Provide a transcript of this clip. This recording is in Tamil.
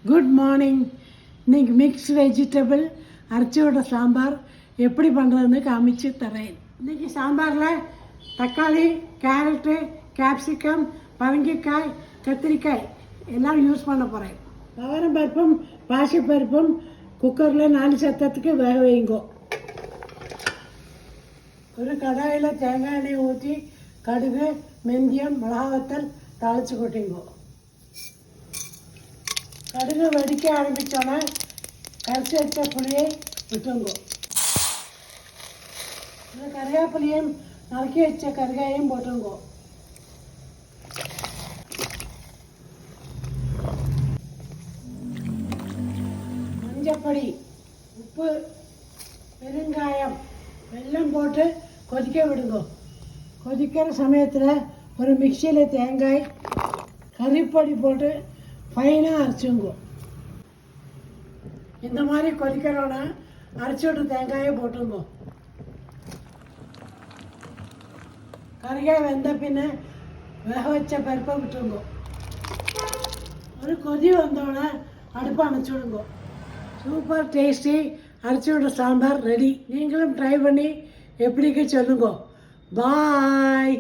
Good morning. இன்றைக்கி மிக்ஸ் வெஜிடபிள் அரைச்சியோட சாம்பார் எப்படி பண்ணுறதுன்னு காமிச்சு தரேன். இன்றைக்கி சாம்பாரில் தக்காளி, கேரட்டு, கேப்சிகம், பரங்கிக்காய், கத்திரிக்காய் எல்லாம் யூஸ் பண்ண போகிறேன். துவரம் பருப்பும் பாசிப்பருப்பும் குக்கரில் 4 சத்தத்துக்கு வேக வைங்கோ. ஒரு கடாயில் தேங்காய் எண்ணெய் ஊற்றி கடுகு, வெந்தயம், மிளகாவத்தல் தாளித்து கொட்டிங்கோ. கடுகு வெடிக்க ஆரம்பித்தோன்னே கரைச்சி வச்ச புளியை விட்டுங்கோ. இந்த கருவேப்பிலையும் நறுக்கி வச்ச கருகாயும் போட்டுங்கோ. மஞ்சப்பொடி, உப்பு, பெருங்காயம், வெல்லம் போட்டு கொதிக்க விடுங்கோ. கொதிக்கிற சமயத்தில் ஒரு மிக்சியில் தேங்காய், கறிப்பொடி போட்டு ஃபைனாக அரைச்சுங்கோ. இந்த மாதிரி கொதிக்கிறோன்னா அரைச்சி விட்டு தேங்காயை போட்டுங்கோ. கறிகாய் வெந்த பின்ன வேக வச்ச பருப்பை விட்டுருங்கோ. ஒரு கொதி வந்தோடனே அடுப்பை அணைச்சி விடுங்கோ. சூப்பர் டேஸ்டி அரைச்சி விட சாம்பார் ரெடி. நீங்களும் ட்ரை பண்ணி எப்படிக்கு சொல்லுங்கோ. பாய்.